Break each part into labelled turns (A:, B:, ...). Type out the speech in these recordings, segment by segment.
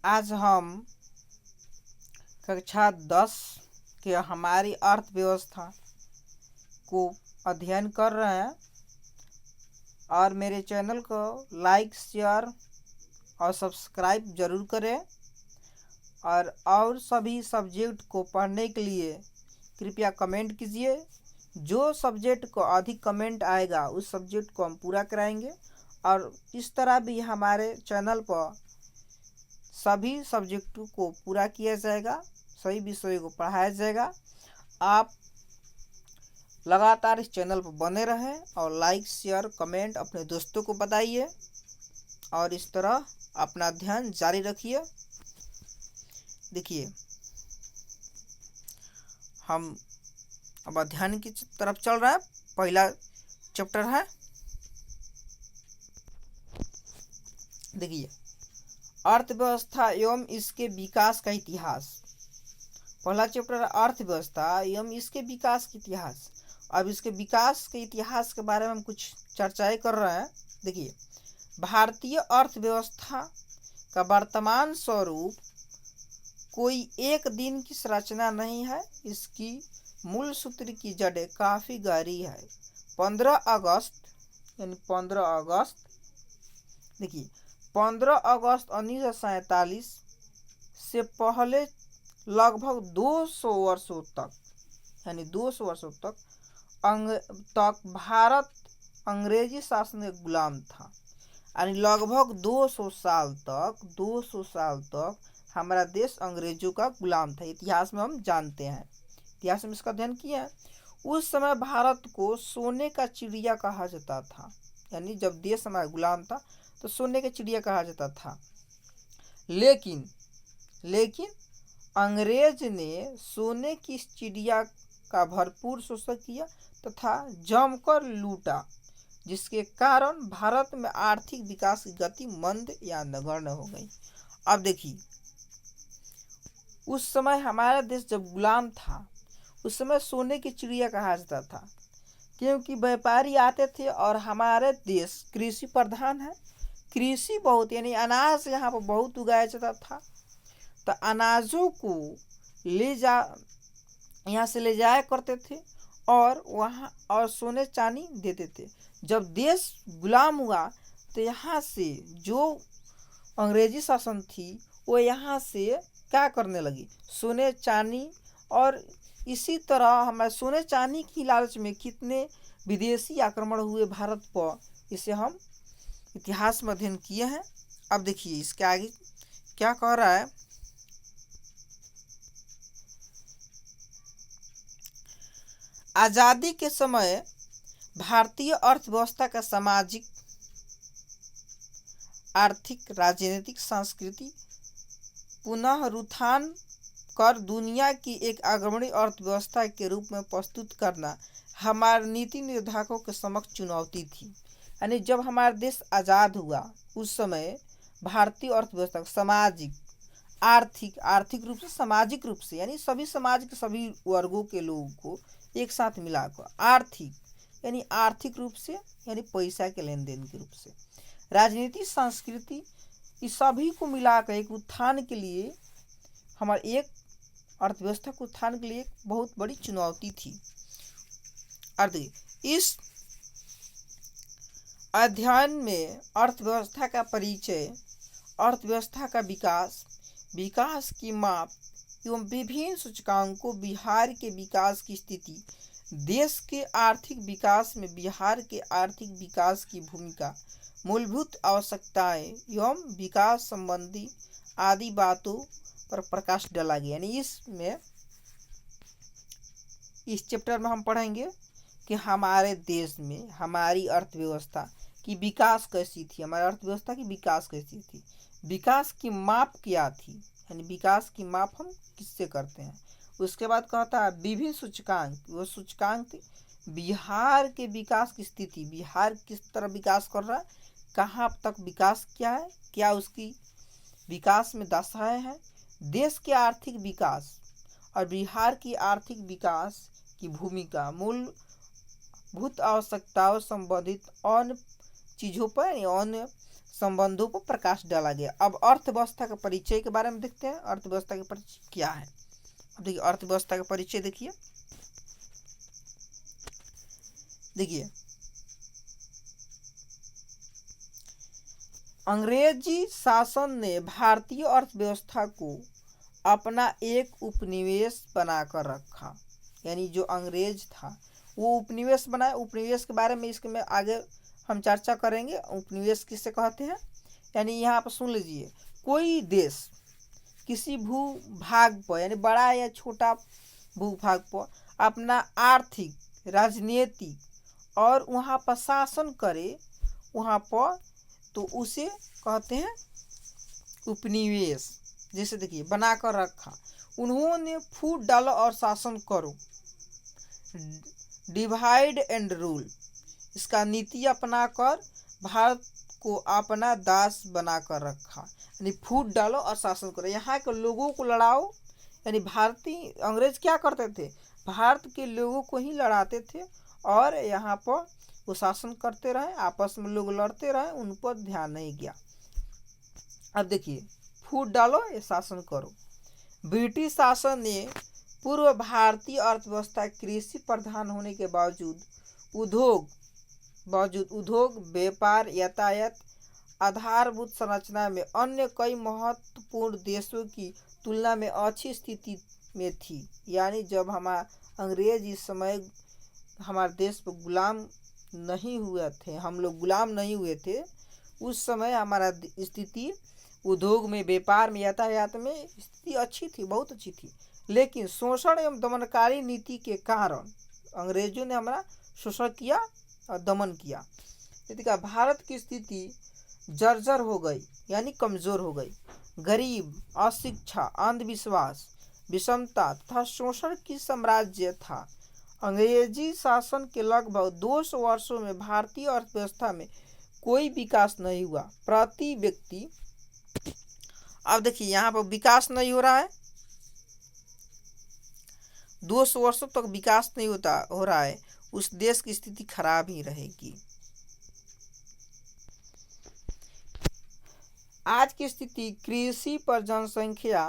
A: आज हम कक्षा 10 के हमारी अर्थव्यवस्था को अध्ययन कर रहे हैं और मेरे चैनल को लाइक शेयर और सब्सक्राइब ज़रूर करें और सभी सब्जेक्ट को पढ़ने के लिए कृपया कमेंट कीजिए। जो सब्जेक्ट को अधिक कमेंट आएगा उस सब्जेक्ट को हम पूरा कराएंगे और इस तरह भी हमारे चैनल पर सभी सब्जेक्टों को पूरा किया जाएगा, सभी विषयों को पढ़ाया जाएगा। आप लगातार इस चैनल पर बने रहें और लाइक शेयर कमेंट अपने दोस्तों को बताइए और इस तरह अपना अध्ययन जारी रखिए। देखिए, हम अब अध्ययन की तरफ चल रहे हैं। पहला चैप्टर है, देखिए, अर्थव्यवस्था एवं इसके विकास का इतिहास। पहला चैप्टर है अर्थव्यवस्था एवं इसके विकास का इतिहास। अब इसके विकास के इतिहास के बारे में हम कुछ चर्चाएं कर रहे हैं। देखिए, भारतीय अर्थव्यवस्था का वर्तमान स्वरूप कोई एक दिन की संरचना नहीं है। इसकी मूल सूत्र की जड़ें काफ़ी गहरी है। 15 अगस्त देखिए, 15 अगस्त 1947 से पहले लगभग 200 वर्षों तक भारत अंग्रेजी शासन के गुलाम था। यानी लगभग 200 साल तक हमारा देश अंग्रेजों का गुलाम था। इतिहास में हम जानते हैं, इतिहास में इसका अध्ययन किया है। उस समय भारत को सोने का चिड़िया कहा जाता था। यानी जब देश हमारा गुलाम था तो सोने का चिड़िया कहा जाता था। लेकिन अंग्रेज ने सोने की इस चिड़िया का भरपूर शोषण किया तथा जमकर लूटा, जिसके कारण भारत में आर्थिक विकास की गति मंद या नगण्य हो गई। अब देखिए, उस समय हमारा देश जब गुलाम था उस समय सोने की चिड़िया कहा जाता था, क्योंकि व्यापारी आते थे और हमारे देश कृषि प्रधान है। कृषि बहुत, यानी अनाज यहाँ पर बहुत उगाया जाता था। तो अनाजों को यहाँ से ले जाया करते थे और सोने चांदी देते थे। जब देश गुलाम हुआ तो यहाँ से जो अंग्रेजी शासन थी वो यहाँ से क्या करने लगी, सोने चांदी। और इसी तरह हमारे सोने चांदी की लालच में कितने विदेशी आक्रमण हुए भारत पर, इसे हम इतिहास में अध्ययन किए हैं। अब देखिए इसके आगे क्या कह रहा है। आज़ादी के समय भारतीय अर्थव्यवस्था का सामाजिक, आर्थिक, राजनीतिक, सांस्कृतिक पुनरुत्थान कर दुनिया की एक अग्रणी अर्थव्यवस्था के रूप में प्रस्तुत करना हमारे नीति निर्धारकों के समक्ष चुनौती थी। यानी जब हमारा देश आज़ाद हुआ उस समय भारतीय अर्थव्यवस्था सामाजिक, आर्थिक रूप से, सामाजिक रूप से, यानी सभी समाज के सभी वर्गों के लोगों को एक साथ मिलाकर, आर्थिक रूप से, यानी पैसा के लेन देन के रूप से, राजनीति, संस्कृति, इस सभी को मिलाकर एक उत्थान के लिए, हमारे एक अर्थव्यवस्था को उत्थान के लिए एक बहुत बड़ी चुनौती थी। इस अध्ययन में अर्थव्यवस्था का परिचय, अर्थव्यवस्था का विकास की माप एवं विभिन्न सूचकांकों, बिहार के विकास की स्थिति, देश के आर्थिक विकास में बिहार के आर्थिक विकास की भूमिका, मूलभूत आवश्यकताएं एवं विकास संबंधी आदि बातों पर प्रकाश डाला गया। यानी इस चैप्टर में हम पढ़ेंगे कि हमारे देश में हमारी अर्थव्यवस्था की विकास कैसी थी, हमारी अर्थव्यवस्था की विकास कैसी थी, विकास की माप क्या थी, यानी विकास की माप हम किससे करते हैं। उसके बाद कहता है विभिन्न सूचकांक, वो सूचकांक थे बिहार के विकास की स्थिति, बिहार किस तरह विकास कर रहा है, कहाँ तक विकास क्या है, क्या उसकी विकास में दशाएं हैं, देश के आर्थिक विकास और बिहार की आर्थिक विकास की भूमिका, मूलभूत आवश्यकताओं संबंधित अन्य चीज़ों पर, अन्य संबंधों पर प्रकाश डाला गया। अब अर्थव्यवस्था का परिचय के बारे में देखते हैं। अर्थव्यवस्था का परिचय क्या है? अब देखिए अर्थव्यवस्था का परिचय देखिए अंग्रेजी शासन ने भारतीय अर्थव्यवस्था को अपना एक उपनिवेश बनाकर रखा। यानी जो अंग्रेज था वो उपनिवेश बनाया। उपनिवेश के बारे में इसके में आगे हम चर्चा करेंगे। उपनिवेश किसे कहते हैं? यानी यहाँ पर सुन लीजिए, कोई देश किसी भूभाग पर यानी बड़ा या छोटा भूभाग पर अपना आर्थिक, राजनीतिक और वहाँ पर शासन करे वहाँ पर, तो उसे कहते हैं उपनिवेश। जैसे देखिए बनाकर रखा, उन्होंने फूट डालो और शासन करो, डिवाइड एंड रूल, इसका नीति अपनाकर भारत को अपना दास बनाकर रखा। यानी फूट डालो और शासन करो, यहाँ के लोगों को लड़ाओ। यानी भारतीय अंग्रेज क्या करते थे? भारत के लोगों को ही लड़ाते थे और यहाँ पर वो शासन करते रहे, आपस में लोग लड़ते रहे, उन पर ध्यान नहीं गया। अब देखिए फूट डालो या शासन करो। ब्रिटिश शासन ने पूर्व भारतीय अर्थव्यवस्था कृषि प्रधान होने के बावजूद उद्योग, व्यापार, यातायात, आधारभूत संरचना में अन्य कई महत्वपूर्ण देशों की तुलना में अच्छी स्थिति में थी। यानी जब अंग्रेज इस समय हमारे देश पर गुलाम नहीं हुए थे, हम लोग गुलाम नहीं हुए थे, उस समय हमारा स्थिति उद्योग में, व्यापार में, यातायात में स्थिति अच्छी थी, बहुत अच्छी थी। लेकिन शोषण एवं दमनकारी नीति के कारण अंग्रेजों ने हमारा शोषण किया और दमन किया। देखिए भारत की स्थिति जर्जर हो गई, यानी कमजोर हो गई। गरीब, अशिक्षा, अंधविश्वास, विषमता तथा शोषण की साम्राज्य था। अंग्रेजी शासन के लगभग 200 वर्षों में भारतीय अर्थव्यवस्था में कोई विकास नहीं हुआ। प्रति व्यक्ति, अब देखिए यहाँ पर विकास नहीं हो रहा है, 200 वर्षों तक विकास नहीं हो रहा है, उस देश की स्थिति खराब ही रहेगी। आज की स्थिति कृषि पर जनसंख्या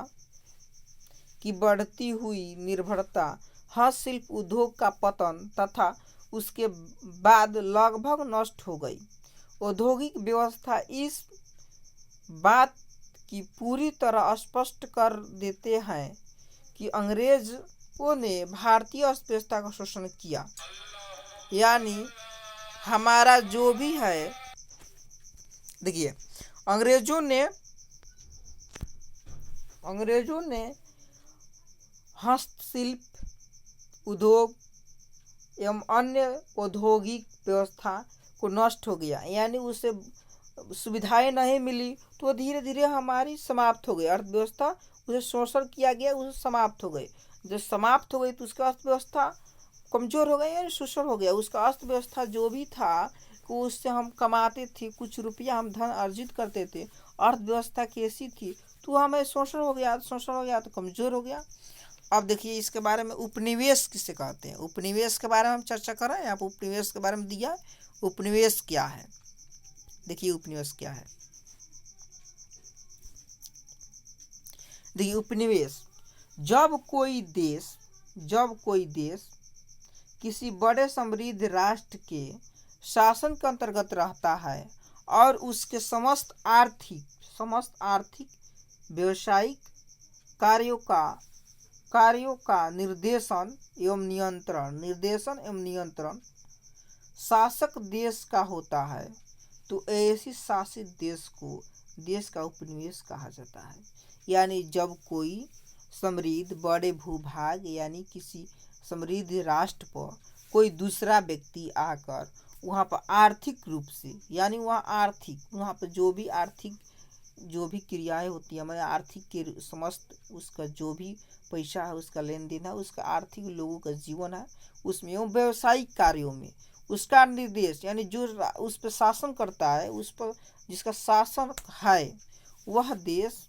A: की बढ़ती हुई निर्भरता, हस्तशिल्प उद्योग का पतन तथा उसके बाद लगभग नष्ट हो गई। औद्योगिक व्यवस्था इस बात की पूरी तरह स्पष्ट कर देते हैं कि अंग्रेजों ने भारतीय अर्थव्यवस्था का शोषण किया। यानी हमारा जो भी है, देखिए अंग्रेजों ने हस्तशिल्प उद्योग एवं अन्य औद्योगिक व्यवस्था को नष्ट हो गया, यानी उसे सुविधाएं नहीं मिली, तो धीरे धीरे हमारी समाप्त हो गई अर्थव्यवस्था। उसे शोषण किया गया, उसे समाप्त हो गई। जब समाप्त हो गई तो उसका अर्थव्यवस्था कमजोर हो गई, यानी शोषण हो गया। उसका अर्थव्यवस्था जो भी था वो उससे हम कमाते थे, कुछ रुपया हम धन अर्जित करते थे, अर्थव्यवस्था कैसी थी, तो हमें शोषण हो गया तो कमजोर हो गया। अब देखिए इसके बारे में उपनिवेश किसे कहते हैं। उपनिवेश के बारे में हम चर्चा कर रहे हैं। यहाँ पर उपनिवेश के बारे में दिया, उपनिवेश क्या है, देखिए उपनिवेश क्या है। देखिए उपनिवेश, जब कोई देश किसी बड़े समृद्ध राष्ट्र के शासन के अंतर्गत रहता है और उसके समस्त आर्थिक व्यावसायिक कार्यों का निर्देशन एवं नियंत्रण शासक देश का होता है, तो ऐसी शासित देश का उपनिवेश कहा जाता है। यानी जब कोई समृद्ध बड़े भूभाग यानी किसी समृद्ध राष्ट्र पर कोई दूसरा व्यक्ति आकर वहाँ पर आर्थिक रूप से, यानी वहाँ पर जो भी क्रियाएं होती है, हमारे आर्थिक के समस्त उसका जो भी पैसा है, उसका लेन देन है, उसका आर्थिक लोगों का जीवन है, उसमें एवं व्यावसायिक कार्यों में उसका निर्देश, यानी जो उस पर शासन करता है, उस पर जिसका शासन है वह देश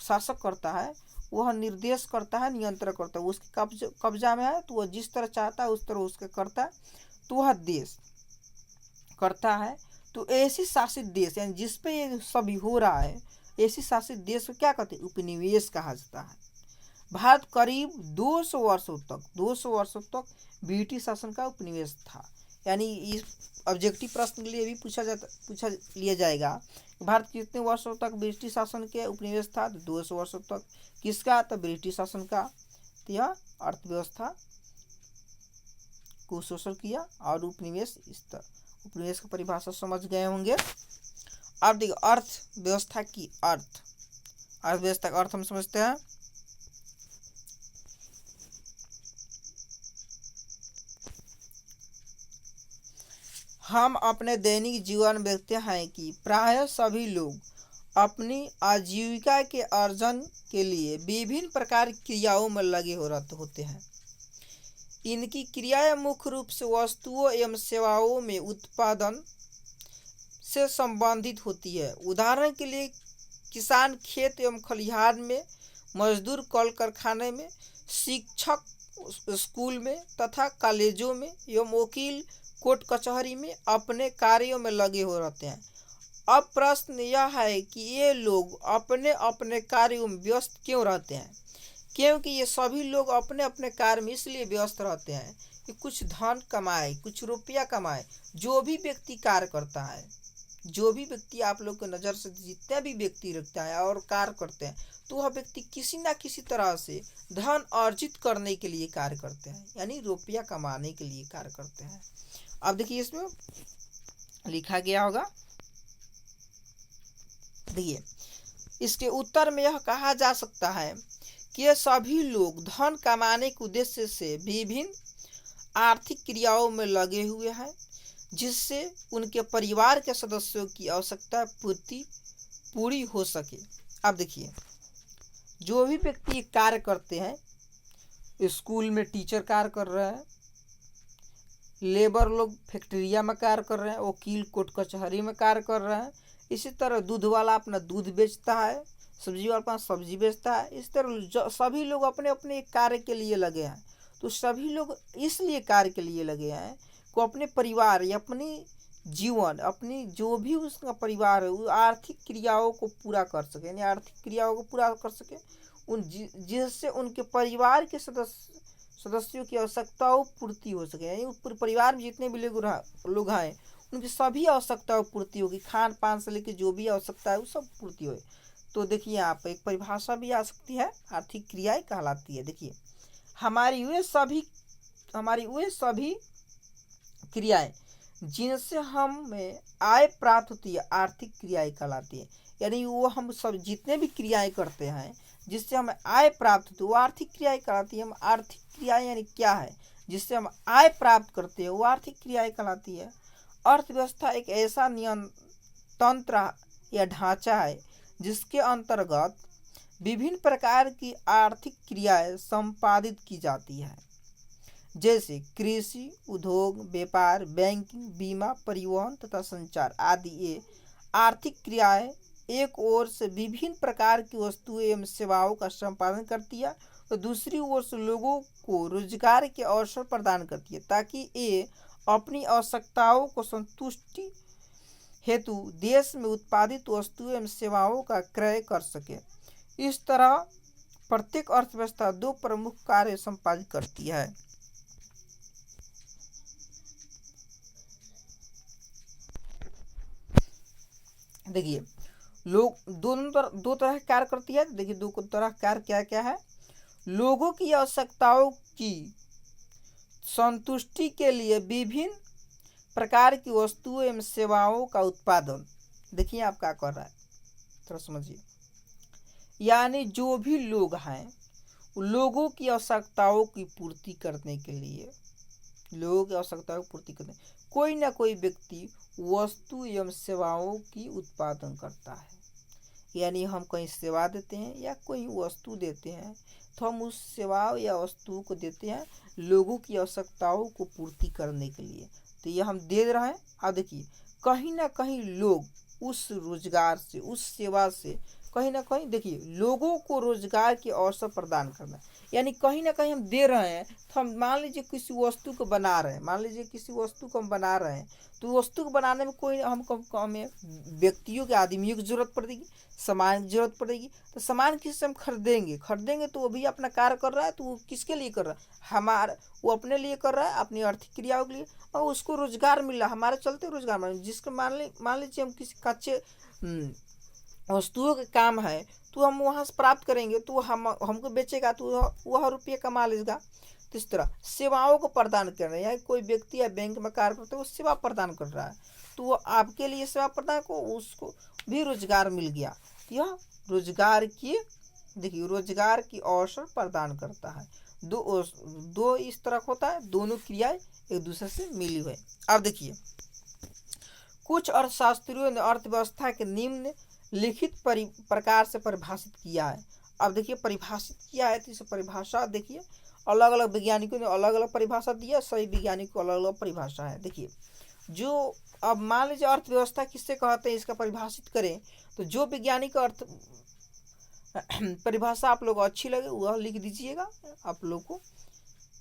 A: शासक करता है, वह निर्देश करता है, नियंत्रण करता है, उसके कब्जा में है, तो वह जिस तरह चाहता है उस तरह उसके करता है, तो वह देश करता है, तो ऐसी शासित देश यानी जिस पे ये सभी हो रहा है, ऐसी शासित देश को क्या कहते हैं? उपनिवेश कहा जाता है। भारत करीब 200 वर्षों तक ब्रिटिश शासन का उपनिवेश था। यानी इस ऑब्जेक्टिव प्रश्न के लिए भी पूछा लिया जाएगा, भारत कितने वर्षों तक ब्रिटिश शासन के उपनिवेश था? तो 200 वर्षों तक। किसका? तो ब्रिटिश शासन का। तो यह अर्थव्यवस्था को शोषण किया और उपनिवेश उपनिवेश की परिभाषा समझ गए होंगे। अब देखिए अर्थव्यवस्था की अर्थव्यवस्था का अर्थ हम समझते हैं। हम अपने दैनिक जीवन में देखते हैं कि प्रायः सभी लोग अपनी आजीविका के अर्जन के लिए विभिन्न प्रकार की क्रियाओं में लगे होते हैं। इनकी क्रियाएं मुख्य रूप से वस्तुओं एवं सेवाओं में उत्पादन से संबंधित होती है। उदाहरण के लिए किसान खेत एवं खलिहान में, मजदूर कल कारखाने में, शिक्षक स्कूल में तथा कॉलेजों में एवं वकील कोर्ट कचहरी में अपने कार्यों में लगे हो रहते हैं। अब प्रश्न यह है कि ये लोग अपने अपने कार्यों में व्यस्त क्यों रहते हैं? क्योंकि ये सभी लोग अपने अपने कार्य में इसलिए व्यस्त रहते हैं कि कुछ धन कमाए, कुछ रुपया कमाए। जो भी व्यक्ति कार्य करता है, जो भी व्यक्ति आप लोग की नज़र से जितने भी व्यक्ति रखता है और कार्य करते हैं, तो वह व्यक्ति किसी न किसी तरह से धन अर्जित करने के लिए कार्य करते हैं, यानी रुपया कमाने के लिए कार्य करते हैं। अब देखिए इसमें लिखा गया होगा, देखिए इसके उत्तर में यह कहा जा सकता है कि ये सभी लोग धन कमाने के उद्देश्य से विभिन्न आर्थिक क्रियाओं में लगे हुए हैं, जिससे उनके परिवार के सदस्यों की आवश्यकता पूरी हो सके। अब देखिए जो भी व्यक्ति कार्य करते हैं, स्कूल में टीचर कार्य कर रहे हैं, लेबर लोग फैक्ट्रिया में कार्य कर रहे हैं, वकील कोर्ट कचहरी में कार्य कर रहे हैं, इसी तरह दूध वाला अपना दूध बेचता है, सब्जी वाला अपना सब्जी बेचता है। इस तरह सभी लोग अपने अपने कार्य के लिए लगे हैं। तो सभी लोग इसलिए कार्य के लिए लगे हैं को अपने परिवार या अपनी जीवन, अपनी जो भी उसका परिवार है, वो आर्थिक क्रियाओं को पूरा कर सके, यानी आर्थिक क्रियाओं को पूरा कर सके, जिससे उनके परिवार के सदस्यों की आवश्यकताओं पूर्ति हो सके। यानी पूरे परिवार में जितने भी लोग हैं उनकी सभी आवश्यकताओं पूर्ति होगी, खान पान से लेकर जो भी आवश्यकता है वो सब पूर्ति हो। तो देखिए यहाँ पर एक परिभाषा भी आ सकती है, आर्थिक क्रियाएं कहलाती है। देखिए हमारी वे सभी क्रियाएं जिनसे हमें आय प्राप्त होती है, आर्थिक क्रियाएं कहलाती है। यानी वो हम सब जितने भी क्रियाएं करते हैं जिससे हमें आय प्राप्त होती है, वो आर्थिक क्रियाएं कहलाती है। हम आर्थिक क्रियाएं यानी क्या है? जिससे हम आय प्राप्त करते हैं, वो आर्थिक क्रियाएं कहलाती है। अर्थव्यवस्था एक ऐसा तंत्र या ढांचा है जिसके अंतर्गत विभिन्न प्रकार की आर्थिक क्रियाएं संपादित की जाती है, जैसे कृषि, उद्योग, व्यापार, बैंकिंग, बीमा, परिवहन तथा संचार आदि। ये आर्थिक क्रियाएं एक ओर से विभिन्न प्रकार की वस्तुएं एवं सेवाओं का संपादन करती है और दूसरी ओर से लोगों को रोजगार के अवसर प्रदान करती है, ताकि ये अपनी आवश्यकताओं को संतुष्टि हेतु देश में उत्पादित वस्तुओं एवं सेवाओं का क्रय कर सके। इस तरह प्रत्येक अर्थव्यवस्था दो प्रमुख कार्य संपादित करती है। देखिए लोग दो तरह के कार्य करती है। देखिए दो तरह का कार्य क्या क्या है? लोगों की आवश्यकताओं की संतुष्टि के लिए विभिन्न प्रकार की वस्तुओं एवं सेवाओं का उत्पादन। देखिए आप क्या कर रहा है, थोड़ा समझिए। यानी जो भी लोग हैं, लोगों की आवश्यकताओं की पूर्ति करने के लिए, लोगों की आवश्यकताओं की पूर्ति करने कोई ना कोई व्यक्ति वस्तु एवं सेवाओं की उत्पादन करता है। यानी हम कहीं सेवा देते हैं या कोई वस्तु देते हैं, तो हम उस सेवा या वस्तु को देते हैं लोगों की आवश्यकताओं को पूर्ति करने के लिए। तो ये हम दे रहे हैं। अब देखिए कहीं ना कहीं लोग उस रोजगार से, उस सेवा से कहीं ना कहीं देखिए लोगों को रोजगार के अवसर प्रदान करना, यानी कहीं ना कहीं हम दे रहे हैं। तो हम मान लीजिए किसी वस्तु को बना रहे हैं, मान लीजिए किसी वस्तु को हम बना रहे हैं, तो वस्तु को बनाने में कोई हमको हमें व्यक्तियों के आदमियों की जरूरत पड़ेगी, सामान की जरूरत पड़ेगी। तो सामान किससे हम खरीदेंगे तो वो भी अपना कार्य कर रहा है, तो वो किसके लिए कर रहा है, हमारा वो अपने लिए कर रहा है, अपनी आर्थिक क्रियाओं के लिए, और उसको रोजगार मिल रहा है, हमारे चलते रोजगार मिल रहा है। जिसके मान लीजिए हम किसी कच्चे वस्तुओं का काम है, तो हम वहाँ से प्राप्त करेंगे, तो हमको बेचेगा, तो वह रुपये कमा लेगा। तो इस तरह सेवाओं को प्रदान कर रहे हैं, कोई व्यक्ति या बैंक में कार्य करते वो सेवा प्रदान कर रहा है, तो वो आपके लिए सेवा प्रदान को उसको भी रोजगार मिल गया। यह रोजगार की देखिए रोजगार की अवसर प्रदान करता है। दो इस तरह होता है, दोनों क्रियाएं एक दूसरे से मिली हुई। अब देखिए कुछ अर्थशास्त्रियों ने अर्थव्यवस्था के निम्न लिखित प्रकार से परिभाषित किया है। अब देखिए परिभाषित किया है, तो इस परिभाषा देखिए अलग अलग वैज्ञानिकों ने अलग अलग परिभाषा दिया, सभी वैज्ञानिकों को अलग अलग परिभाषा है। देखिए जो अब मान लीजिए अर्थव्यवस्था किससे कहते हैं, इसका परिभाषित करें, तो जो वैज्ञानिक अर्थ परिभाषा आप लोग अच्छी लगे वह लिख दीजिएगा, आप लोग को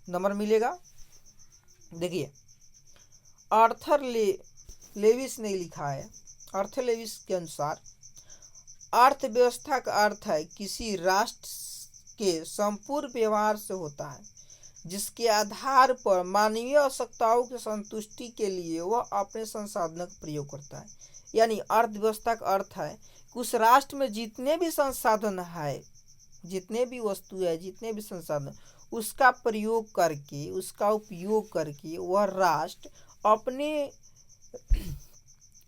A: नंबर मिलेगा। देखिए आर्थर लेविस ने लिखा है, आर्थर लेविस के अनुसार अर्थव्यवस्था का अर्थ है किसी राष्ट्र के संपूर्ण व्यवहार से होता है जिसके आधार पर मानवीय आवश्यकताओं की संतुष्टि के लिए वह अपने संसाधनों का प्रयोग करता है। यानी अर्थव्यवस्था का अर्थ है कि उस राष्ट्र में जितने भी संसाधन है, जितने भी वस्तु है, जितने भी संसाधन, उसका प्रयोग करके, उसका उपयोग करके वह राष्ट्र अपने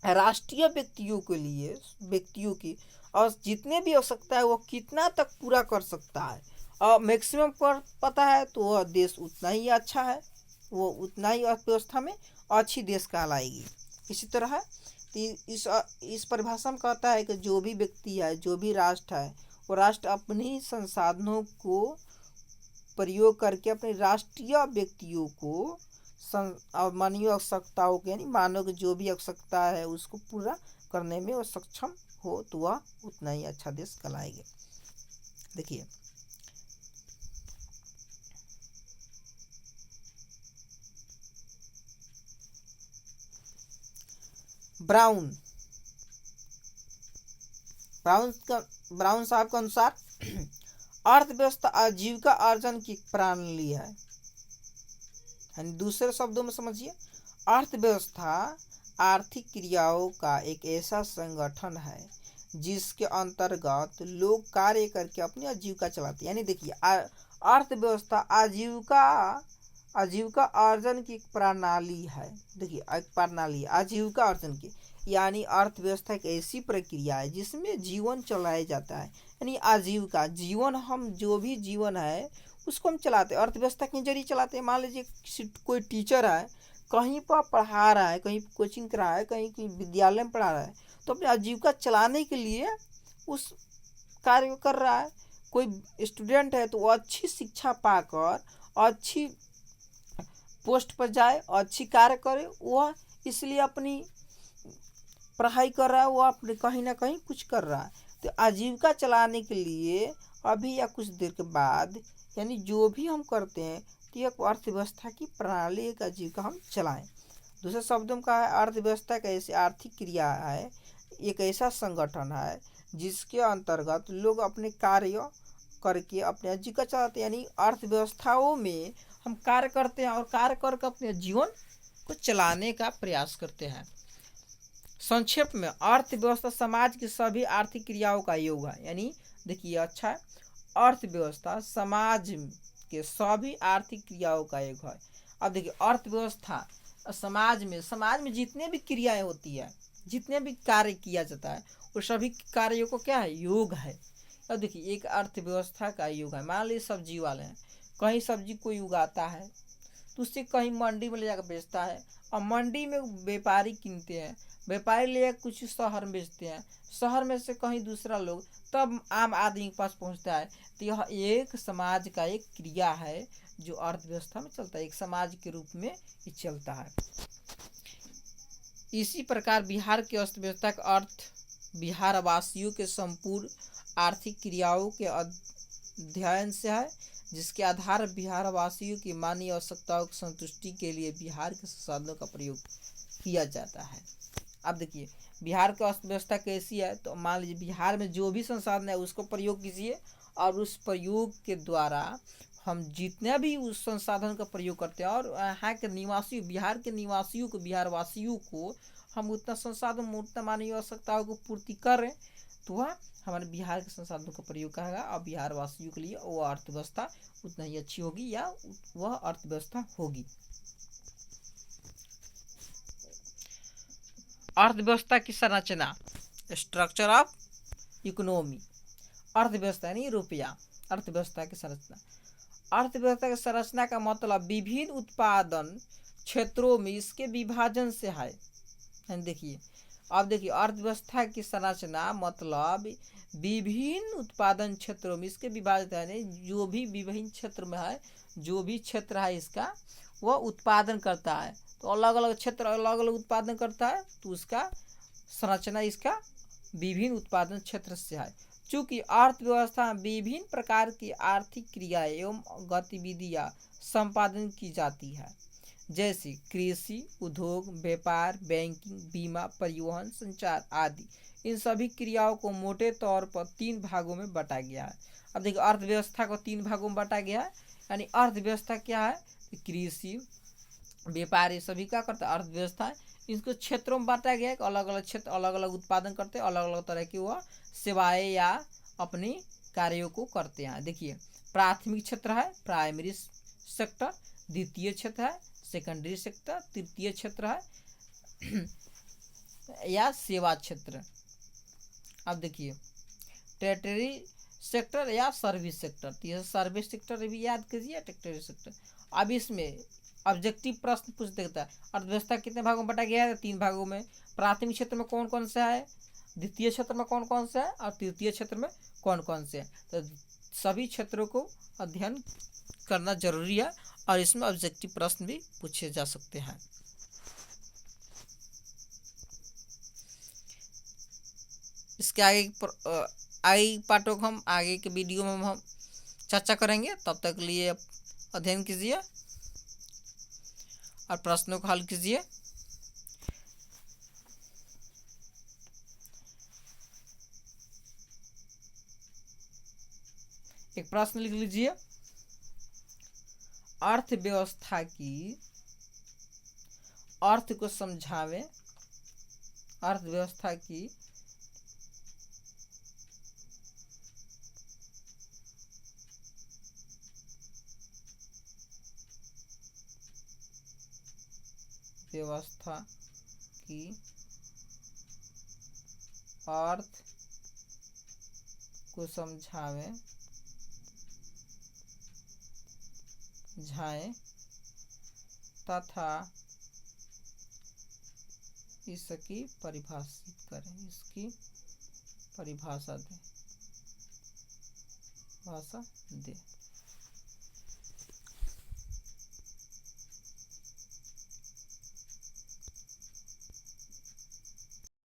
A: राष्ट्रीय व्यक्तियों की और जितने भी आवश्यकता है वो कितना तक पूरा कर सकता है, और मैक्सिमम पर पता है तो वह देश उतना ही अच्छा है, वो उतना ही अर्थव्यवस्था में अच्छी देश कहलाएगी। इसी तरह इस परिभाषा में कहता है कि जो भी व्यक्ति है, जो भी राष्ट्र है, वो राष्ट्र अपनी संसाधनों को प्रयोग करके अपने राष्ट्रीय व्यक्तियों को मानवीय आवश्यकताओं के यानी मानव की जो भी आवश्यकता है उसको पूरा करने में वो सक्षम हो, तो वह उतना ही अच्छा देश कहलाएगा। देखिए ब्राउन साहब के अनुसार अर्थव्यवस्था आजीविका अर्जन की प्रणाली है। दूसरे शब्दों में समझिए, अर्थव्यवस्था आर्थिक क्रियाओं का एक ऐसा संगठन है जिसके अंतर्गत लोग कार्य करके अपनी आजीविका चलाते हैं। यानी देखिए अर्थव्यवस्था आजीविका अर्जन की एक प्रणाली है। देखिए एक प्रणाली आजीविका अर्जन की, यानी अर्थव्यवस्था एक ऐसी प्रक्रिया है जिसमें जीवन चलाया जाता है। यानी आजीविका जीवन, हम जो भी जीवन है उसको हम चलाते हैं, अर्थव्यवस्था के जरिए चलाते हैं। मान लीजिए कोई टीचर है, कहीं पर पढ़ा रहा है, कहीं कोचिंग करा है, कहीं विद्यालय में पढ़ा रहा है, तो अपनी आजीविका चलाने के लिए उस कार्य कर रहा है। कोई स्टूडेंट है तो वो अच्छी शिक्षा पाकर अच्छी पोस्ट पर जाए, अच्छी कार्य करे, वह इसलिए अपनी पढ़ाई कर रहा है, वो अपने कहीं ना कहीं कुछ कर रहा है। तो आजीविका चलाने के लिए अभी या कुछ देर के बाद, यानी जो भी हम करते हैं, तो एक अर्थव्यवस्था की प्रणाली, एक आजीविका हम चलाएं। दूसरे शब्दों में कहा है अर्थव्यवस्था एक ऐसी आर्थिक क्रिया है, एक ऐसा संगठन है जिसके अंतर्गत लोग अपने कार्य करके अपने आजीविका चलाते हैं। यानी अर्थव्यवस्थाओं में हम कार्य करते हैं और कार्य करके अपने जीवन को चलाने का प्रयास करते हैं। संक्षेप में अर्थव्यवस्था समाज की सभी आर्थिक क्रियाओं का योग है। यानी देखिए अच्छा है, अर्थव्यवस्था समाज के सभी आर्थिक क्रियाओं का योग है। अब देखिए अर्थव्यवस्था समाज में जितने भी क्रियाएं होती है, जितने भी कार्य किया जाता है, वो सभी कार्यों को क्या है, योग है। अब देखिए एक अर्थव्यवस्था का योग है, मान लीजिए सब्जी वाले हैं, कहीं सब्जी कोई उगाता है तो उससे कहीं मंडी में ले जाकर बेचता है, और मंडी में व्यापारी किनते हैं, व्यापारी ले जाकर कुछ शहर में बेचते हैं, शहर में से कहीं दूसरा लोग तब आम आदमी के पास पहुंचता है। तो यह एक समाज का एक क्रिया है जो अर्थव्यवस्था में चलता है, एक समाज के रूप में ये चलता है। इसी प्रकार बिहार की अर्थव्यवस्था का अर्थ बिहार वासियों के संपूर्ण आर्थिक क्रियाओं के अध्ययन से है, जिसके आधार बिहार वासियों की मानवीय आवश्यकताओं की संतुष्टि के लिए बिहार के संसाधनों का प्रयोग किया जाता है। अब देखिए बिहार की अर्थव्यवस्था कैसी है, तो मान लीजिए बिहार में जो भी संसाधन है उसको प्रयोग कीजिए और उस प्रयोग के द्वारा हम जितना भी उस संसाधन का प्रयोग करते हैं और यहाँ के निवासी बिहार के निवासियों को बिहार वासियों को हम उतना संसाधन उतना मानवीय आवश्यकताओं को पूर्ति करें तो वह हमारे बिहार के संसाधनों का प्रयोग करेगा और बिहार वासियों के लिए वो अर्थव्यवस्था उतना ही अच्छी होगी या वह अर्थव्यवस्था होगी। अर्थव्यवस्था की संरचना, स्ट्रक्चर ऑफ इकोनॉमी। अर्थव्यवस्था यानी रुपया, अर्थव्यवस्था की संरचना। अर्थव्यवस्था की संरचना का मतलब विभिन्न उत्पादन क्षेत्रों में इसके विभाजन से है। देखिए अब देखिए अर्थव्यवस्था की संरचना मतलब विभिन्न उत्पादन क्षेत्रों में इसके विभाजित है, जो भी विभिन्न क्षेत्र में है, जो भी क्षेत्र है इसका वह उत्पादन करता है, तो अलग अलग क्षेत्र अलग अलग उत्पादन करता है, तो उसका संरचना इसका विभिन्न उत्पादन क्षेत्र से है। चूँकि अर्थव्यवस्था में विभिन्न प्रकार की आर्थिक क्रियाएं एवं गतिविधियां संपादन की जाती है, जैसे कृषि, उद्योग, व्यापार, बैंकिंग, बीमा, परिवहन, संचार आदि। इन सभी क्रियाओं को मोटे तौर पर 3 भागों में बांटा गया है। अब देखिए अर्थव्यवस्था को 3 भागों में बांटा गया है, यानी अर्थव्यवस्था क्या है, कृषि, व्यापार, ये सभी क्या करता है अर्थव्यवस्था है। इनको क्षेत्रों में बांटा गया है, अलग अलग क्षेत्र अलग अलग उत्पादन करते हैं, अलग अलग तरह की वह सेवाएं या अपनी कार्यों को करते हैं। देखिए प्राथमिक क्षेत्र है प्राइमरी सेक्टर, द्वितीय क्षेत्र है सेकेंडरी सेक्टर, तृतीय क्षेत्र है या सेवा क्षेत्र। अब देखिए टेरिटरी सेक्टर या सर्विस सेक्टर, तो यह सर्विस सेक्टर भी याद कीजिए, टेरिटरी सेक्टर। अब इसमें ऑब्जेक्टिव प्रश्न पूछ देता है अर्थव्यवस्था कितने भागों में बांटा गया है, 3 भागों में। प्राथमिक क्षेत्र में कौन कौन सा है, द्वितीय क्षेत्र में कौन कौन सा है और तृतीय क्षेत्र में कौन कौन से है। तो सभी क्षेत्रों को अध्ययन करना जरूरी है और इसमें ऑब्जेक्टिव प्रश्न भी पूछे जा सकते हैं। इसके आगे पार्टों को हम आगे के वीडियो में हम चर्चा करेंगे। तब तक के लिए अध्ययन कीजिए और प्रश्नों को हल कीजिए। एक प्रश्न लिख लीजिए, अर्थव्यवस्था की अर्थ को समझावे, अर्थव्यवस्था की व्यवस्था की अर्थ को समझावे झाए तथा इसकी परिभाषित करें, इसकी परिभाषा दे।